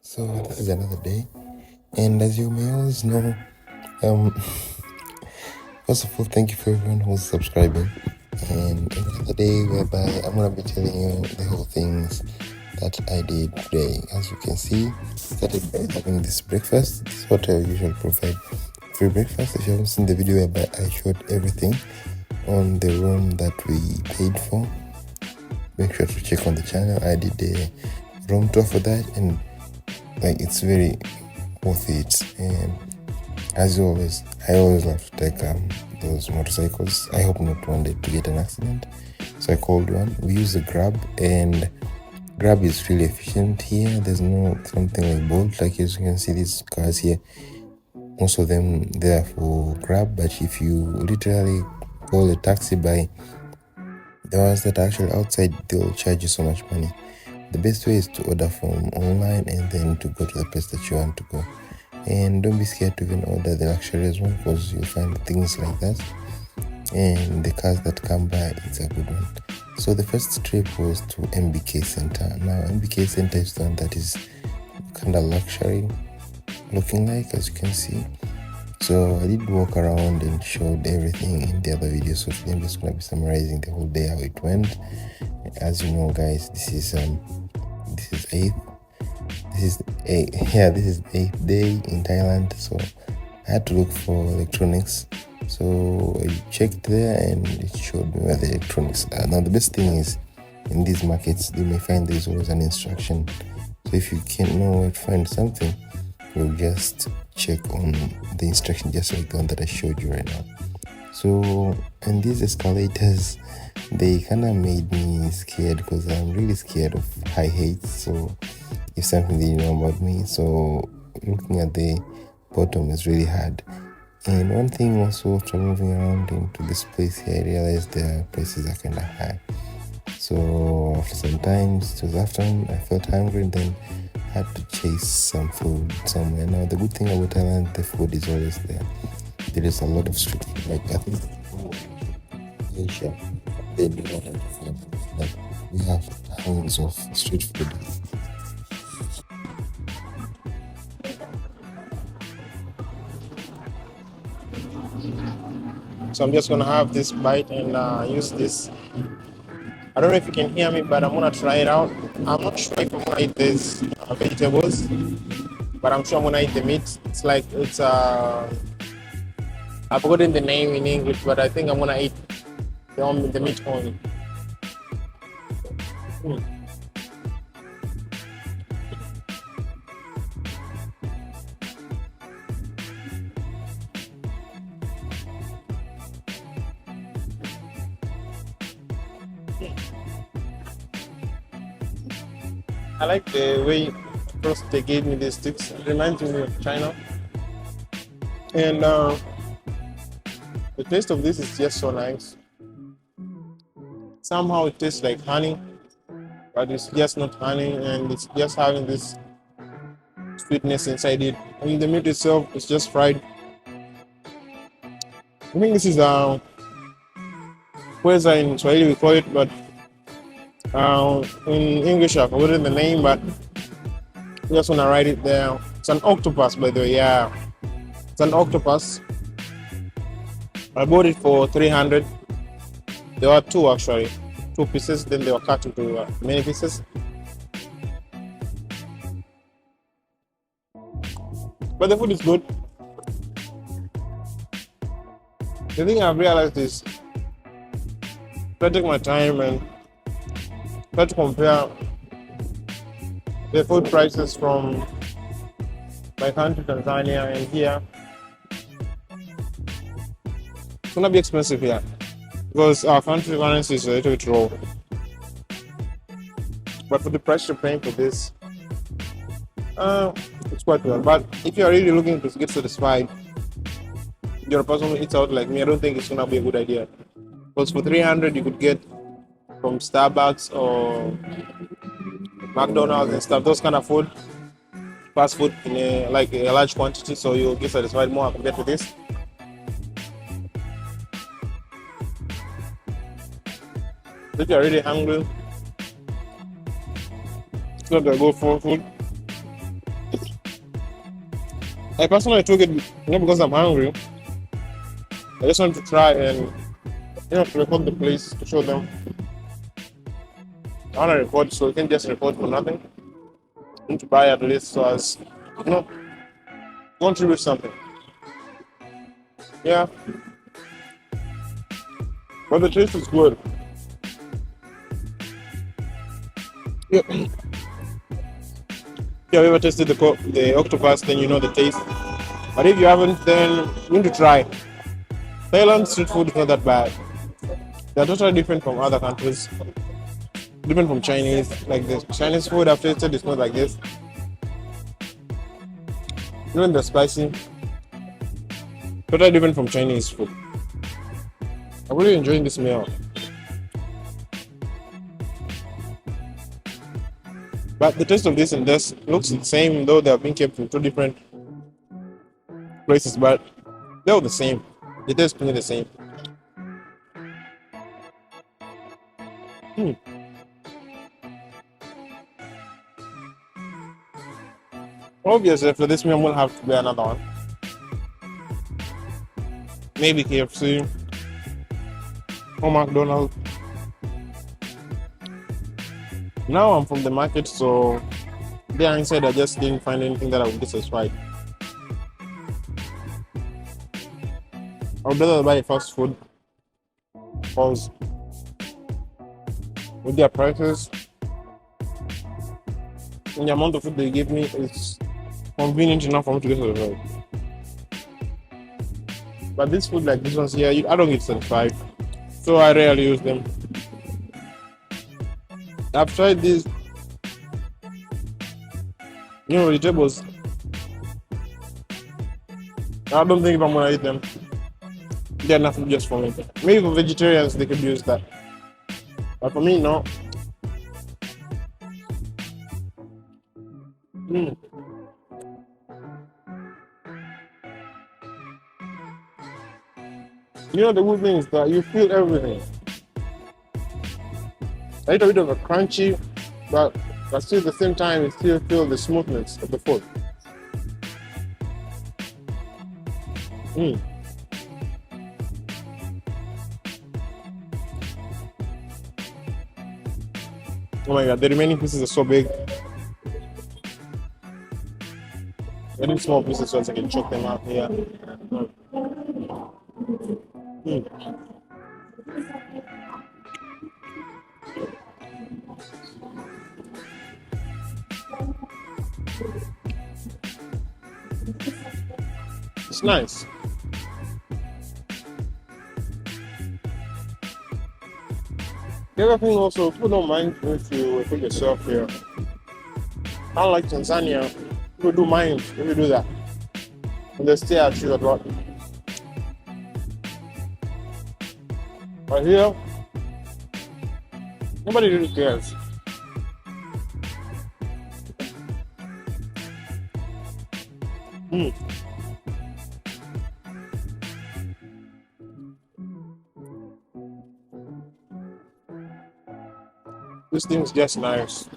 So this is another day, and as you may always know, um, first of all, thank you for everyone who's subscribing. And another day whereby I'm gonna be telling you the whole things that I did today. As you can see, started by having this breakfast. This is what I usually provide free breakfast. If you haven't seen the video whereby I showed everything on the room that we paid for, make sure to check on the channel. I did the room tour for that, and like it's very worth it. And as always, I always love to take those motorcycles. I hope not one day to get an accident, so I called one. We use the Grab, and Grab is really efficient here. There's no something like Bolt. Like as you can see, these cars here, most of them there for Grab, but if you literally call a taxi by the ones that are actually outside, they'll charge you so much money. The best way is to order from online and then to go to the place that you want to go. And don't be scared to even order the luxurious one, because you'll find things like that. And the cars that come by, it's a good one. So the first trip was to MBK Center. Now MBK Center is the one that is kind of luxury looking like, as you can see. So I did walk around and showed everything in the other video. So today I'm just gonna be summarizing the whole day, how it went. As you know, guys, this is eighth day in Thailand. So I had to look for electronics. So I checked there and it showed me where the electronics are. Now the best thing is, in these markets, you may find there's always an instruction. So if you can't know where to find something, you'll just check on the instruction, just like the one that I showed you right now. So, and these escalators, they kind of made me scared, because I'm really scared of high heights. So if something that you know about me, so looking at the bottom is really hard. And one thing also, after moving around into this place here, I realized the prices are kind of high. So after some time, it was afternoon, I felt hungry, and then had to chase some food somewhere. Now the good thing about Thailand, the food is always there. There is a lot of street food. Like I think Asia, they do not understand. Like we have tons of street food. So I'm just gonna have this bite and use this. I don't know if you can hear me, but I'm gonna try it out. I'm not sure if I'm gonna eat these vegetables, but I'm sure I'm gonna eat the meat. It's like I've forgotten the name in English, but I think I'm gonna eat the meat only. I like the way first they gave me these sticks. It reminds me of China. And the taste of this is just so nice. Somehow it tastes like honey, but it's just not honey, and it's just having this sweetness inside it. I mean, the meat itself is just fried. I think this is where's in Swahili we call it, but in English I've forgotten the name, but I just wanna write it there. It's an octopus, by the way. Yeah, it's an octopus. I bought it for 300. There were two actually, 2 pieces. Then they were cut into many pieces. But the food is good. The thing I've realized is, I take my time and try to compare the food prices from my country, Tanzania, and here. It's gonna be expensive here because our country currency is a little bit low. But for the price you're paying for this, it's quite well. But if you're really looking to get satisfied, you're a person who eats out like me, I don't think it's gonna be a good idea. Because for 300 you could get from Starbucks or McDonald's and stuff, those kind of food, fast food in a large quantity, so you'll get satisfied more compared to this. If you're really hungry, it's not a go for food. I personally took it not because I'm hungry. I just want to try and to record the place to show them. I want to record, so you can just record for nothing. You need to buy at least so as contribute something. Yeah, but the taste is good. Yeah. If you have ever tasted the octopus, then you know the taste. But if you haven't, then you need to try. Thailand street food is not that bad. They're totally different from other countries. Different from Chinese. Like the Chinese food I've tasted is not like this. Even the spicy. Totally different from Chinese food. I'm really enjoying this meal. But the taste of this and this looks the same, though they have been kept in two different places, but they're all the same. The taste is the same. Obviously, after this meal, we'll have to be another one. Maybe KFC or McDonald's. Now I'm from the market, so there inside I just didn't find anything that I would be satisfied. I would rather buy fast food because with their prices and the amount of food they give me, it's convenient enough for me to get to the road. But this food like this one's here, I don't get satisfied, so I rarely use them. I've tried these, vegetables. I don't think if I'm gonna eat them. They're not just for me. Maybe for vegetarians they could use that, but for me, no. The good thing is that you feel everything. A little bit of a crunchy, but still at the same time you still feel the smoothness of the food. Oh my god, the remaining pieces are so big. I need small pieces so I can chop them out here. It's nice. The other thing also, people don't mind if you put yourself here. Unlike Tanzania, people do mind if you do that. And they stay at you a lot. But here, nobody really cares. This thing's just nice.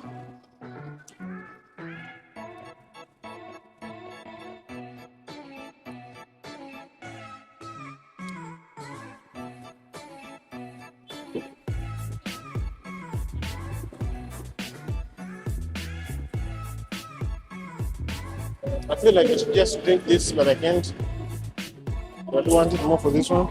I feel like I should just drink this, but I can't. I do want it more for this one.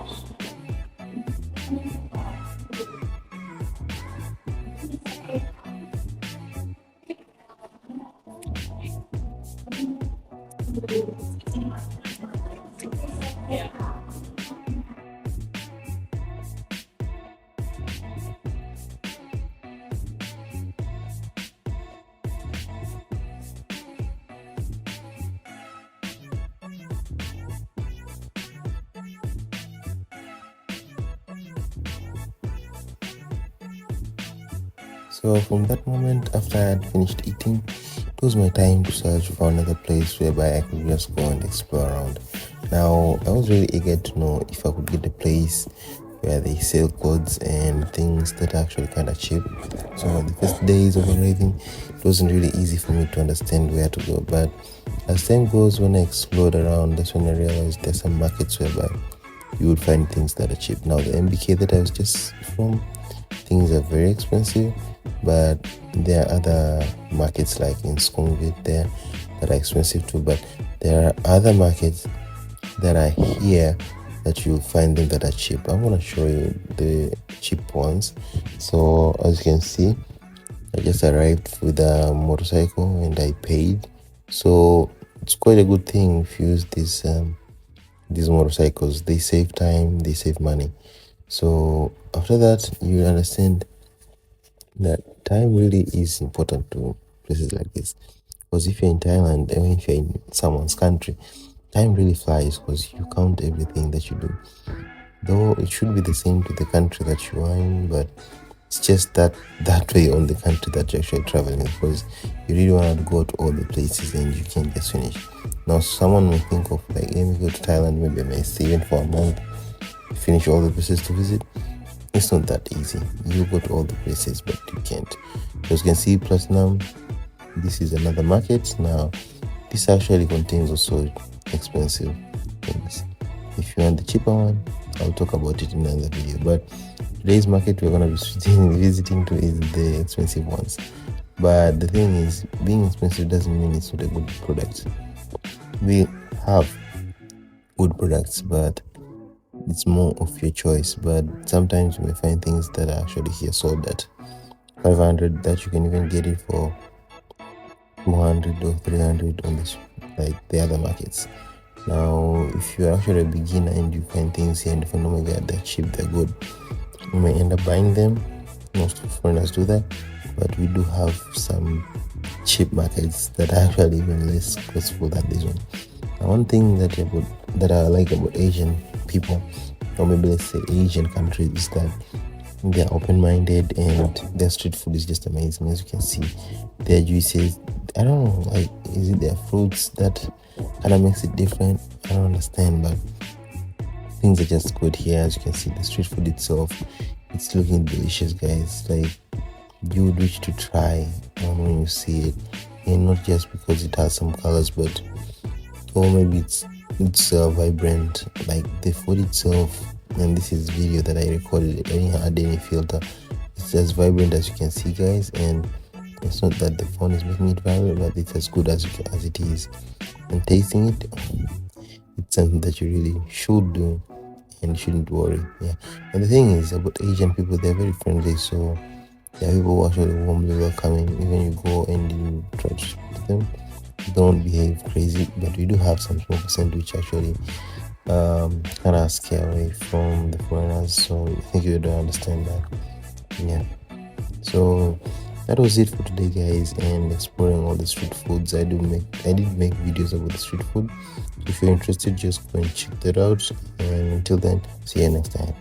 So from that moment, after I had finished eating, it was my time to search for another place whereby I could just go and explore around. Now, I was really eager to know if I could get a place where they sell clothes and things that are actually kind of cheap. So the first days of arriving, it wasn't really easy for me to understand where to go. But as time goes, when I explored around, that's when I realized there's some markets whereby you would find things that are cheap. Now the MBK that I was just from, things are very expensive, but there are other markets like in Skongvit there that are expensive too. But there are other markets that are here that you'll find them that are cheap. I'm gonna show you the cheap ones. So as you can see, I just arrived with a motorcycle and I paid. So it's quite a good thing if you use these motorcycles. They save time, they save money. So after that, you understand that time really is important to places like this. Because if you're in Thailand and if you're in someone's country, time really flies because you count everything that you do. Though it should be the same to the country that you are in, but it's just that way on the country that you're actually traveling, because you really want to go to all the places and you can't just finish. Now someone may think of like, let me go to Thailand, maybe I may stay even for a month, finish all the places to visit. It's not that easy. You go to all the places, but you can't. As you can see, Platinum, this is another market. Now this actually contains also expensive things. If you want the cheaper one, I'll talk about it in another video. But today's market we're going to be visiting to is the expensive ones. But the thing is, being expensive doesn't mean it's not a good product. We have good products, but it's more of your choice. But sometimes you may find things that are actually here sold at 500 that you can even get it for 200 or 300 on this, like the other markets. Now if you're actually a beginner and you find things here and you find, oh my god, they're cheap, they're good, you may end up buying them. Most foreigners do that, but we do have some cheap markets that are actually even less costly than this one. Now, one thing that I like about Asian people, or maybe let's say Asian countries, is that they're open-minded and their street food is just amazing. As you can see, their juices, I don't know, like, is it their fruits that kind of makes it different? I don't understand, but things are just good here. As you can see, the street food itself, it's looking delicious, guys. Like, you would wish to try when you see it, and not just because it has some colors, but or maybe it's vibrant, like the food itself. And this is video that I recorded, I didn't add any filter. It's as vibrant as you can see, guys, and it's not that the phone is making it vibrant, but it's as good as it is. And tasting it, it's something that you really should do and shouldn't worry. Yeah. And the thing is about Asian people, they're very friendly, so there are people who are actually warmly welcoming. Even you go and you try to speak to them, don't behave crazy. But we do have some small percent which actually kind of scare away from the foreigners, so I think you don't understand that. Yeah, so that was it for today, guys, and exploring all the street foods. I did make videos about the street food. If you're interested, just go and check that out, and until then, see you next time.